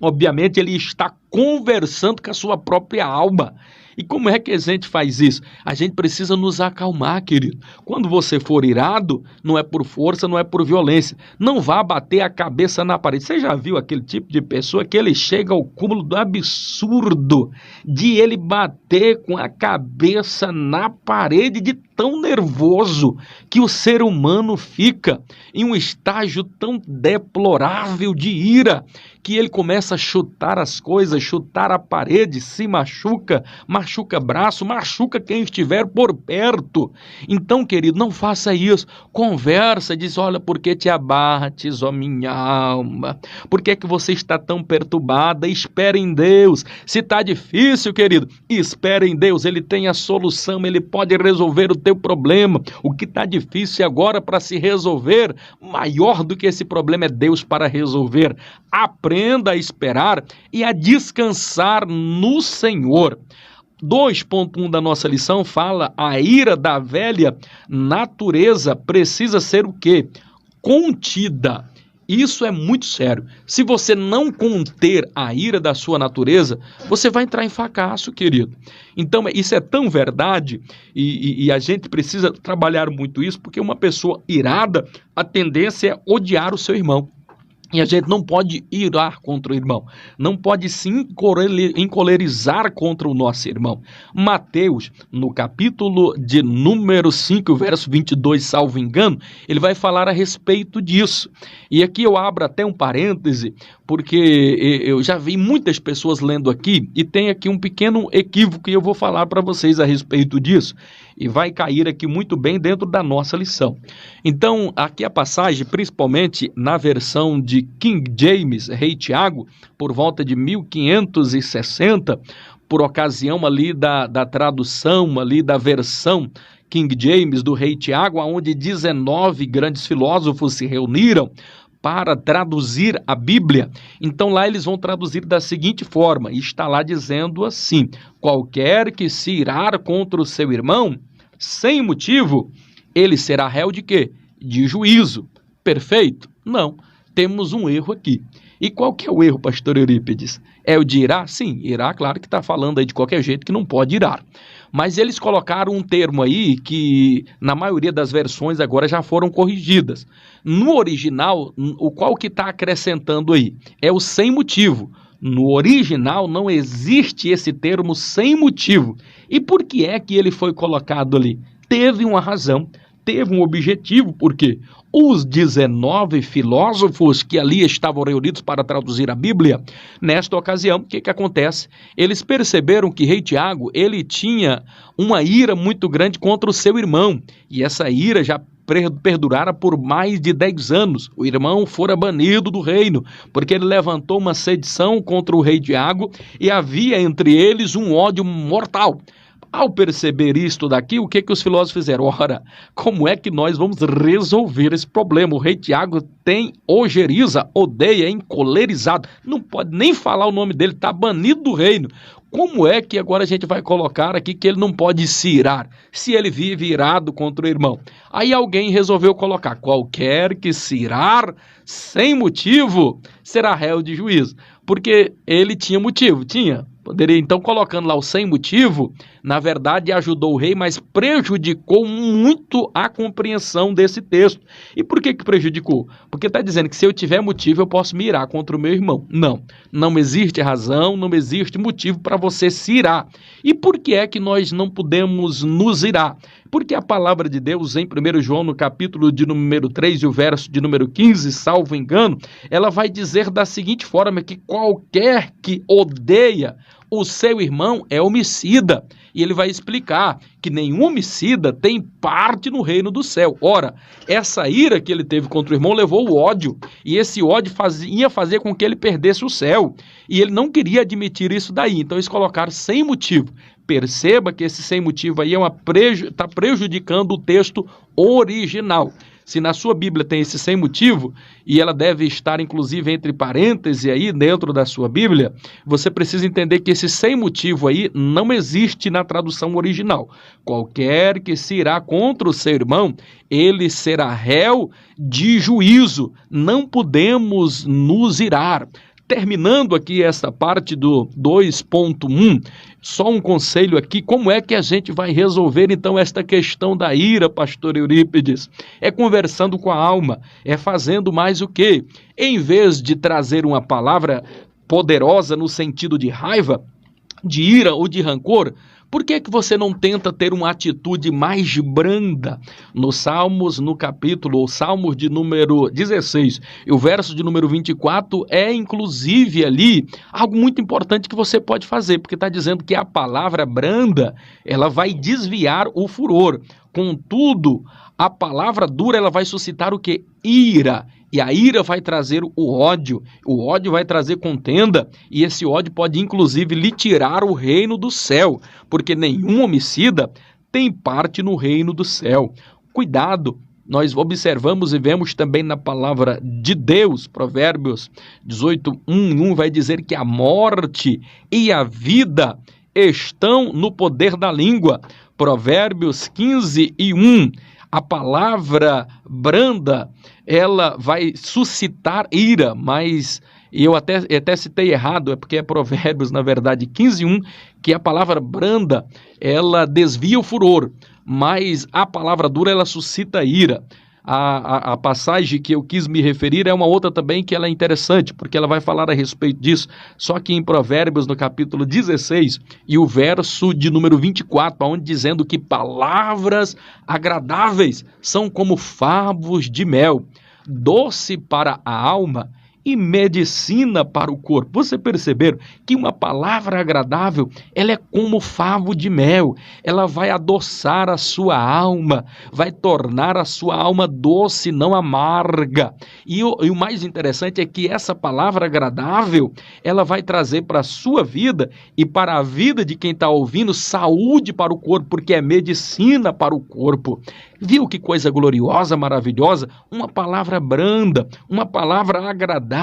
Obviamente ele está conversando com a sua própria alma. E como é que a gente faz isso? A gente precisa nos acalmar, querido. Quando você for irado, não é por força, não é por violência. Não vá bater a cabeça na parede. Você já viu aquele tipo de pessoa que ele chega ao cúmulo do absurdo de ele bater com a cabeça na parede de tão nervoso que o ser humano fica em um estágio tão deplorável de ira que ele começa a chutar as coisas, chutar a parede, se machuca, machuca braço, machuca quem estiver por perto. Então, querido, não faça isso. Conversa, diz, olha, por que te abates, ó minha alma? Por que que você está tão perturbada? Espere em Deus. Se está difícil, querido, espere em Deus. Ele tem a solução, ele pode resolver o teu problema. O que está difícil agora para se resolver, maior do que esse problema é Deus para resolver. Aprenda a esperar e a descansar no Senhor. 2.1 da nossa lição fala: a ira da velha natureza precisa ser o quê? Contida. Isso é muito sério. Se você não conter a ira da sua natureza, você vai entrar em fracasso, querido. Então, isso é tão verdade e a gente precisa trabalhar muito isso, porque uma pessoa irada, a tendência é odiar o seu irmão. E a gente não pode irar contra o irmão, não pode se encolerizar contra o nosso irmão. Mateus, no capítulo de número 5, verso 22, salvo engano, ele vai falar a respeito disso. E aqui eu abro até um parêntese, porque eu já vi muitas pessoas lendo aqui, e tem aqui um pequeno equívoco que eu vou falar para vocês a respeito disso, e vai cair aqui muito bem dentro da nossa lição. Então, aqui a passagem, principalmente na versão de King James, Rei Tiago, por volta de 1560, por ocasião ali da tradução, ali da versão King James do Rei Tiago, onde 19 grandes filósofos se reuniram para traduzir a Bíblia. Então lá eles vão traduzir da seguinte forma, e está lá dizendo assim: qualquer que se irar contra o seu irmão, sem motivo, ele será réu de quê? De juízo. Perfeito? Não. Temos um erro aqui. E qual que é o erro, pastor Eurípides? É o de irar? Sim, irar, claro que está falando aí de qualquer jeito que não pode irar. Mas eles colocaram um termo aí que, na maioria das versões, agora já foram corrigidas. No original, o qual que está acrescentando aí? É o sem motivo. No original não existe esse termo sem motivo. E por que é que ele foi colocado ali? Teve uma razão, teve um objetivo, porque os 19 filósofos que ali estavam reunidos para traduzir a Bíblia, nesta ocasião, o que acontece? Eles perceberam que Rei Tiago, ele tinha uma ira muito grande contra o seu irmão, e essa ira já perdurara por mais de 10 anos. O irmão fora banido do reino, porque ele levantou uma sedição contra o rei Tiago, e havia entre eles um ódio mortal. Ao perceber isto daqui, o que os filósofos fizeram? Ora, como é que nós vamos resolver esse problema? O rei Tiago tem ojeriza, odeia, é encolerizado, não pode nem falar o nome dele, está banido do reino. Como é que agora a gente vai colocar aqui que ele não pode se irar, se ele vive irado contra o irmão? Aí alguém resolveu colocar: qualquer que se irar sem motivo será réu de juízo. Porque ele tinha motivo, tinha. Poderia, então, colocando lá o sem motivo, na verdade ajudou o rei, mas prejudicou muito a compreensão desse texto. E por que prejudicou? Porque está dizendo que se eu tiver motivo, eu posso me irar contra o meu irmão. Não, não existe razão, não existe motivo para você se irar. E por que é que nós não podemos nos irar? Porque a palavra de Deus, em 1 João, no capítulo de número 3 e o verso de número 15, salvo engano, ela vai dizer da seguinte forma, que qualquer que odeia o seu irmão é homicida. E ele vai explicar que nenhum homicida tem parte no reino do céu. Ora, essa ira que ele teve contra o irmão levou o ódio, e esse ódio ia fazer com que ele perdesse o céu, e ele não queria admitir isso daí, então eles colocaram sem motivo. Perceba que esse sem motivo aí está prejudicando o texto original. Se na sua Bíblia tem esse sem motivo, e ela deve estar inclusive entre parênteses aí dentro da sua Bíblia, você precisa entender que esse sem motivo aí não existe na tradução original. Qualquer que se irá contra o seu irmão, ele será réu de juízo. Não podemos nos irar. Terminando aqui essa parte do 2.1, só um conselho aqui: como é que a gente vai resolver então esta questão da ira, pastor Eurípides? É conversando com a alma, é fazendo mais o quê? Em vez de trazer uma palavra poderosa no sentido de raiva, de ira ou de rancor, Por que você não tenta ter uma atitude mais branda? Nos Salmos, no capítulo, ou Salmos de número 16, e o verso de número 24 é inclusive ali algo muito importante que você pode fazer, porque está dizendo que a palavra branda, ela vai desviar o furor. Contudo, a palavra dura, ela vai suscitar o quê? Ira. E a ira vai trazer o ódio vai trazer contenda, e esse ódio pode inclusive lhe tirar o reino do céu, porque nenhum homicida tem parte no reino do céu. Cuidado, nós observamos e vemos também na palavra de Deus, Provérbios 18:1 vai dizer que a morte e a vida estão no poder da língua. Provérbios 15:1, a palavra branda, ela vai suscitar ira, mas eu até citei errado, é porque é Provérbios, na verdade, 15:1, que a palavra branda, ela desvia o furor, mas a palavra dura, ela suscita ira. A passagem que eu quis me referir é uma outra também que ela é interessante, porque ela vai falar a respeito disso, só que em Provérbios, no capítulo 16, e o verso de número 24, onde dizendo que palavras agradáveis são como favos de mel, doce para a alma e medicina para o corpo. Você perceberam que uma palavra agradável, ela é como favo de mel, ela vai adoçar a sua alma, vai tornar a sua alma doce, não amarga. E o mais interessante é que essa palavra agradável, ela vai trazer para a sua vida e para a vida de quem está ouvindo saúde para o corpo, porque é medicina para o corpo. Viu que coisa gloriosa, maravilhosa? Uma palavra branda, uma palavra agradável,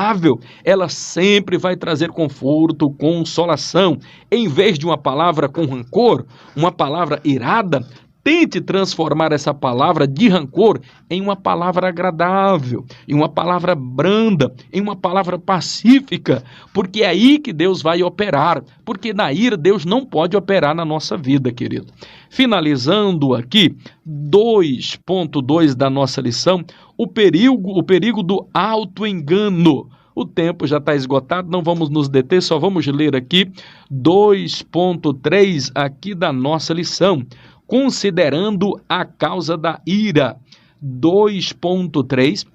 ela sempre vai trazer conforto, consolação. Em vez de uma palavra com rancor, uma palavra irada, tente transformar essa palavra de rancor em uma palavra agradável, em uma palavra branda, em uma palavra pacífica, porque é aí que Deus vai operar, porque na ira Deus não pode operar na nossa vida, querido. Finalizando aqui, 2.2 da nossa lição, o perigo do autoengano. O tempo já está esgotado, não vamos nos deter, só vamos ler aqui 2.3 aqui da nossa lição. Considerando a causa da ira, 2.3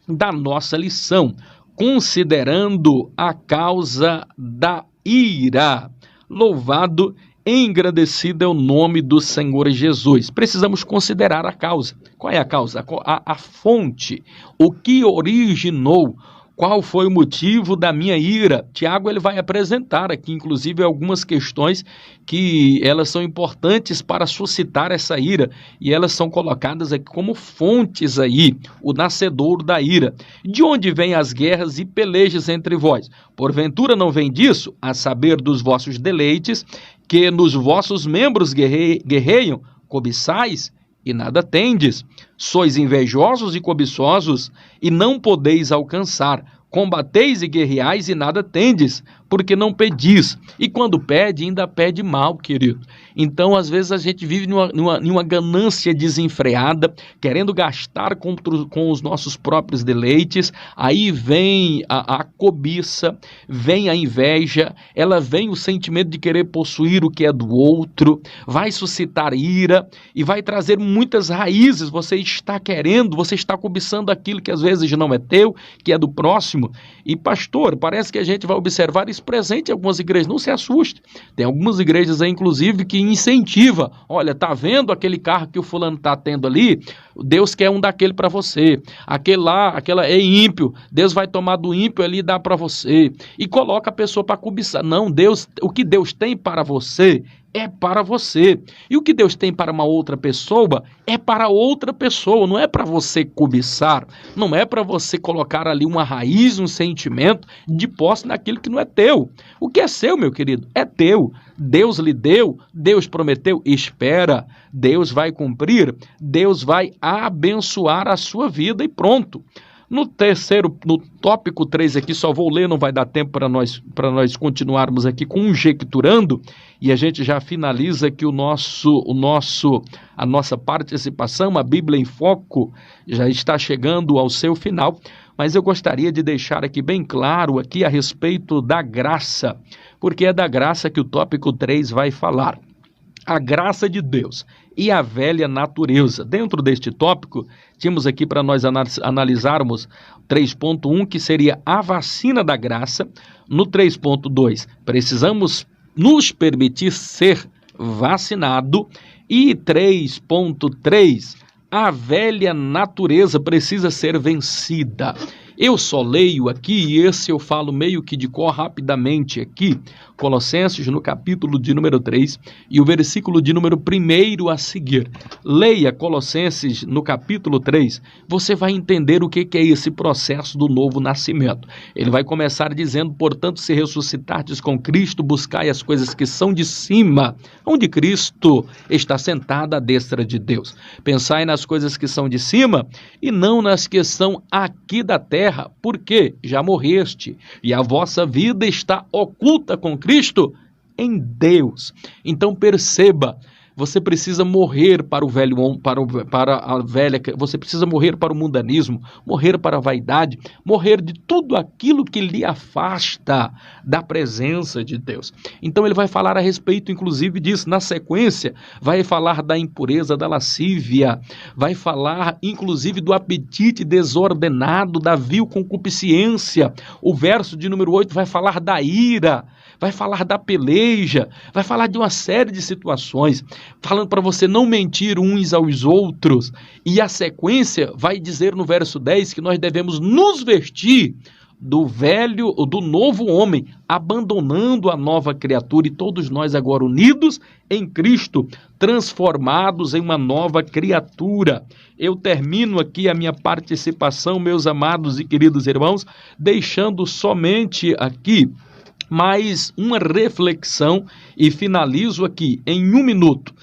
da nossa lição, considerando a causa da ira. Louvado e engrandecido é o nome do Senhor Jesus. Precisamos considerar a causa. Qual é a causa? A fonte, o que originou. Qual foi o motivo da minha ira? Tiago, ele vai apresentar aqui, inclusive, algumas questões que elas são importantes para suscitar essa ira, e elas são colocadas aqui como fontes aí, o nascedor da ira. De onde vêm as guerras e pelejas entre vós? Porventura não vem disso, a saber dos vossos deleites, que nos vossos membros guerreiam, cobiçais e nada tendes, sois invejosos e cobiçosos, e não podeis alcançar, combateis e guerreais e nada tendes, porque não pedis, e quando pede, ainda pede mal, querido. Então, às vezes, a gente vive numa ganância desenfreada, querendo gastar com os nossos próprios deleites, aí vem a cobiça, vem a inveja, ela vem o sentimento de querer possuir o que é do outro, vai suscitar ira, e vai trazer muitas raízes. Você está querendo, você está cobiçando aquilo que às vezes não é teu, que é do próximo. E pastor, parece que a gente vai observar isso presente em algumas igrejas. Não se assuste, tem algumas igrejas aí, inclusive, que incentiva. Olha, tá vendo aquele carro que o fulano está tendo ali? Deus quer um daquele para você. Aquele lá, aquela é ímpio, Deus vai tomar do ímpio ali e dar para você. E coloca a pessoa para cobiçar. Não, Deus, o que Deus tem para você é para você. E o que Deus tem para uma outra pessoa é para outra pessoa, não é para você cobiçar, não é para você colocar ali uma raiz, um sentimento de posse naquilo que não é teu. O que é seu, meu querido, é teu. Deus lhe deu, Deus prometeu, espera, Deus vai cumprir, Deus vai abençoar a sua vida e pronto. No tópico 3 aqui, só vou ler, não vai dar tempo para nós continuarmos aqui conjecturando, e a gente já finaliza aqui a nossa participação. A Bíblia em Foco já está chegando ao seu final, mas eu gostaria de deixar aqui bem claro aqui a respeito da graça, porque é da graça que o tópico 3 vai falar. a graça de Deus e a velha natureza. Dentro deste tópico, tínhamos aqui para nós analisarmos 3.1, que seria a vacina da graça. No 3.2, precisamos nos permitir ser vacinado. E 3.3, a velha natureza precisa ser vencida. Eu só leio aqui, e esse eu falo meio que de cor rapidamente aqui, Colossenses no capítulo de número 3 e o versículo de número 1 a seguir. Leia Colossenses no capítulo 3, você vai entender o que é esse processo do novo nascimento. Ele vai começar dizendo, portanto, se ressuscitardes com Cristo, buscai as coisas que são de cima, onde Cristo está sentado à destra de Deus. Pensai nas coisas que são de cima e não nas que são aqui da terra, porque já morreste e a vossa vida está oculta com Cristo em Deus. Então perceba, você precisa morrer para o velho homem, para a velha, você precisa morrer para o mundanismo, morrer para a vaidade, morrer de tudo aquilo que lhe afasta da presença de Deus. Então ele vai falar a respeito, inclusive, disso. Na sequência, vai falar da impureza, da lascívia, vai falar, inclusive, do apetite desordenado, da vil concupiscência. O verso de número 8 vai falar da ira, vai falar da peleja, vai falar de uma série de situações, falando para você não mentir uns aos outros. E a sequência vai dizer no verso 10 que nós devemos nos vestir do novo homem, abandonando a nova criatura, e todos nós agora unidos em Cristo, transformados em uma nova criatura. Eu termino aqui a minha participação, meus amados e queridos irmãos, deixando somente aqui mais uma reflexão e finalizo aqui em 1 minuto.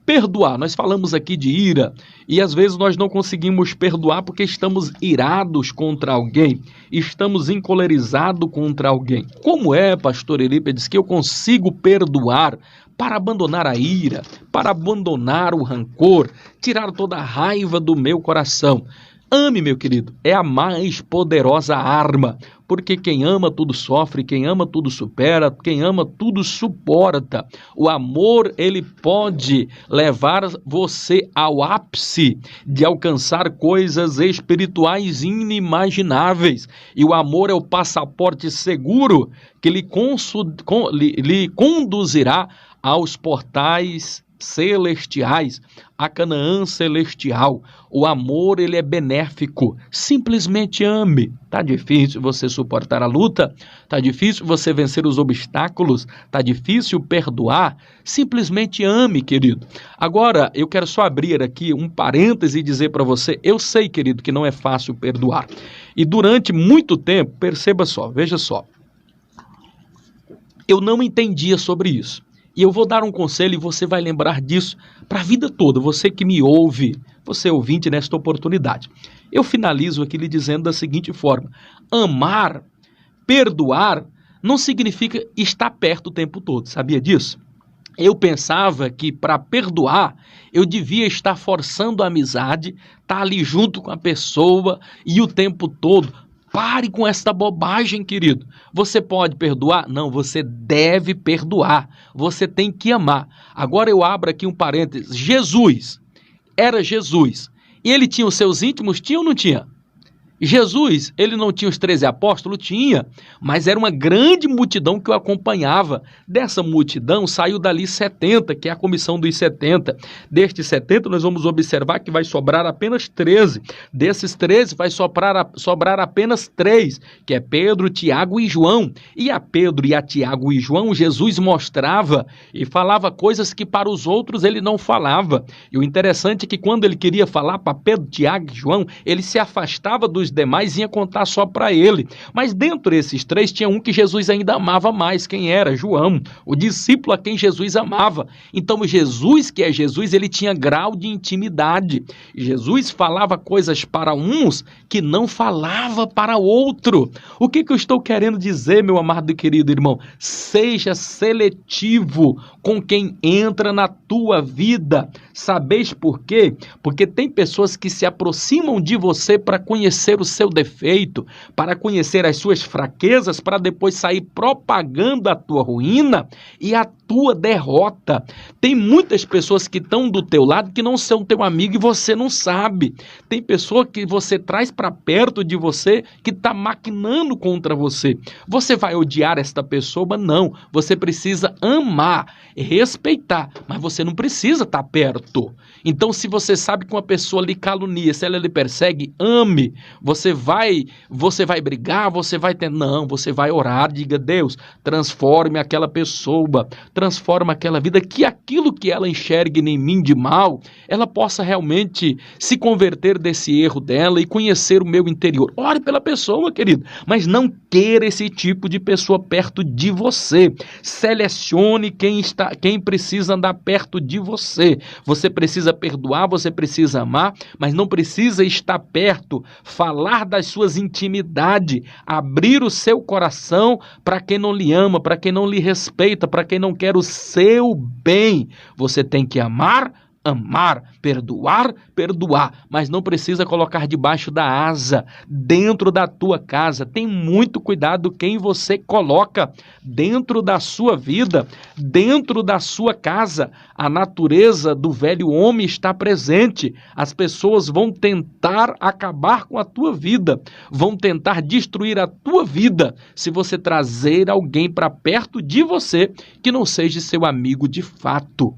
Perdoar, nós falamos aqui de ira e às vezes nós não conseguimos perdoar porque estamos irados contra alguém, estamos encolerizados contra alguém. Como é, pastor Eurípides, que eu consigo perdoar para abandonar a ira, para abandonar o rancor, tirar toda a raiva do meu coração? Ame, meu querido, é a mais poderosa arma, porque quem ama tudo sofre, quem ama tudo supera, quem ama tudo suporta. O amor, ele pode levar você ao ápice de alcançar coisas espirituais inimagináveis, e o amor é o passaporte seguro que lhe conduzirá aos portais celestiais, a Canaã celestial. O amor, ele é benéfico. Simplesmente ame. Tá difícil você suportar a luta? Tá difícil você vencer os obstáculos? Tá difícil perdoar? Simplesmente ame, querido. Agora, eu quero só abrir aqui um parêntese e dizer para você, eu sei, querido, que não é fácil perdoar. E durante muito tempo, perceba só, veja só, eu não entendia sobre isso. E eu vou dar um conselho e você vai lembrar disso para a vida toda, você que me ouve, você ouvinte nesta oportunidade. Eu finalizo aqui lhe dizendo da seguinte forma: amar, perdoar, não significa estar perto o tempo todo, sabia disso? Eu pensava que para perdoar, eu devia estar forçando a amizade, estar ali junto com a pessoa e o tempo todo. Pare com esta bobagem, querido. Você pode perdoar? Não, você deve perdoar. Você tem que amar. Agora eu abro aqui um parênteses. Jesus era Jesus. E ele tinha os seus íntimos? Tinha ou não tinha? Jesus, ele não tinha os 13 apóstolos? Tinha, mas era uma grande multidão que o acompanhava. Dessa multidão saiu dali 70, que é a comissão dos 70. Destes 70 nós vamos observar que vai sobrar apenas 13. Desses 13 vai sobrar apenas 3, que é Pedro, Tiago e João. E a Pedro e a Tiago e João Jesus mostrava e falava coisas que para os outros ele não falava. E o interessante é que quando ele queria falar para Pedro, Tiago e João, ele se afastava dos demais, ia contar só para ele. Mas dentro desses 3 tinha um que Jesus ainda amava mais. Quem era? João, o discípulo a quem Jesus amava. Então Jesus, que é Jesus, ele tinha grau de intimidade. Jesus falava coisas para uns que não falava para outro. O que eu estou querendo dizer, meu amado e querido irmão? Seja seletivo com quem entra na tua vida. Sabeis por quê? Porque tem pessoas que se aproximam de você para conhecer conhecer o seu defeito, para conhecer as suas fraquezas, para depois sair propagando a tua ruína e a tua derrota. Tem muitas pessoas que estão do teu lado que não são teu amigo e você não sabe. Tem pessoa que você traz para perto de você que está maquinando contra você. Você vai odiar esta pessoa? Não. Você precisa amar, respeitar, mas você não precisa estar perto. Então, se você sabe que uma pessoa lhe calunia, se ela lhe persegue, ame. Você vai brigar, você vai ter... Não, você vai orar, diga: Deus, transforme aquela pessoa, transforma aquela vida, que aquilo que ela enxergue em mim de mal, ela possa realmente se converter desse erro dela e conhecer o meu interior. Ore pela pessoa, querido, mas não queira esse tipo de pessoa perto de você. Selecione quem precisa andar perto de você. Você precisa perdoar, você precisa amar, mas não precisa estar perto, falar das suas intimidades, abrir o seu coração para quem não lhe ama, para quem não lhe respeita, para quem não quer o seu bem. Você tem que amar, perdoar, mas não precisa colocar debaixo da asa, dentro da tua casa. Tem muito cuidado quem você coloca dentro da sua vida, dentro da sua casa. A natureza do velho homem está presente. As pessoas vão tentar acabar com a tua vida, vão tentar destruir a tua vida, se você trazer alguém para perto de você que não seja seu amigo de fato.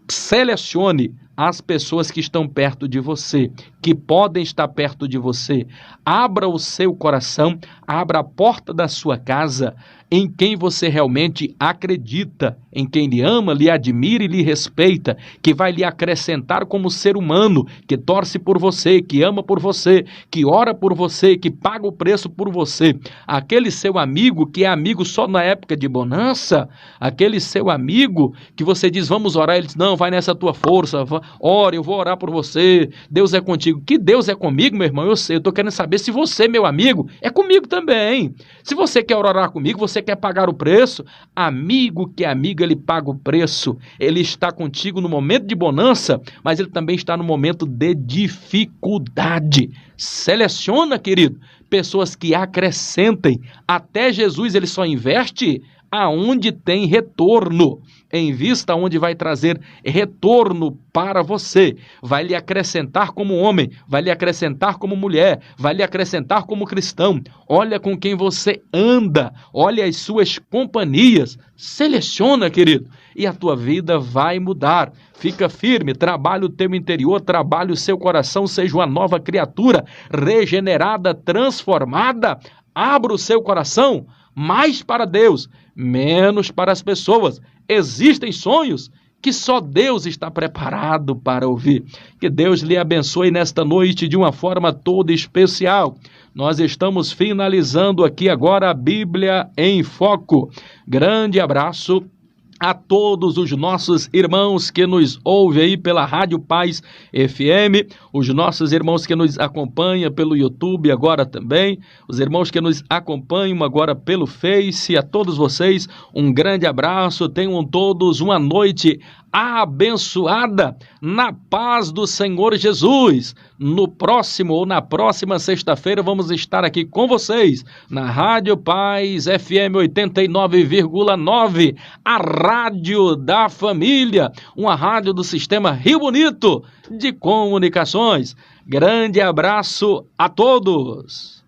Selecione as pessoas que estão perto de você, que podem estar perto de você. Abra o seu coração, abra a porta da sua casa em quem você realmente acredita, em quem lhe ama, lhe admira e lhe respeita, que vai lhe acrescentar como ser humano, que torce por você, que ama por você, que ora por você, que paga o preço por você. Aquele seu amigo que é amigo só na época de bonança, aquele seu amigo que você diz: vamos orar, ele diz: não, vai nessa tua força, ora, eu vou orar por você, Deus é contigo. Que Deus é comigo, meu irmão? Eu sei, eu estou querendo saber se você, meu amigo, é comigo também. Se você quer orar comigo, você quer pagar o preço, amigo que é amigo, ele paga o preço. Ele está contigo no momento de bonança, mas ele também está no momento de dificuldade. Seleciona, querido, pessoas que acrescentem. Até Jesus, ele só investe aonde tem retorno. Invista onde vai trazer retorno para você. Vai lhe acrescentar como homem, vai lhe acrescentar como mulher, vai lhe acrescentar como cristão. Olha com quem você anda, olha as suas companhias. Seleciona, querido, e a tua vida vai mudar. Fica firme, trabalha o teu interior, trabalha o seu coração, seja uma nova criatura, regenerada, transformada. Abra o seu coração mais para Deus, menos para as pessoas. Existem sonhos que só Deus está preparado para ouvir. Que Deus lhe abençoe nesta noite de uma forma toda especial. Nós estamos finalizando aqui agora a Bíblia em Foco. Grande abraço a todos os nossos irmãos que nos ouvem aí pela Rádio Paz FM, os nossos irmãos que nos acompanham pelo YouTube agora também, os irmãos que nos acompanham agora pelo Face, a todos vocês, um grande abraço, tenham todos uma noite abençoada na paz do Senhor Jesus. No próximo ou na próxima sexta-feira vamos estar aqui com vocês na Rádio Paz FM 89,9, a rádio da família, uma rádio do Sistema Rio Bonito de Comunicações. Grande abraço a todos.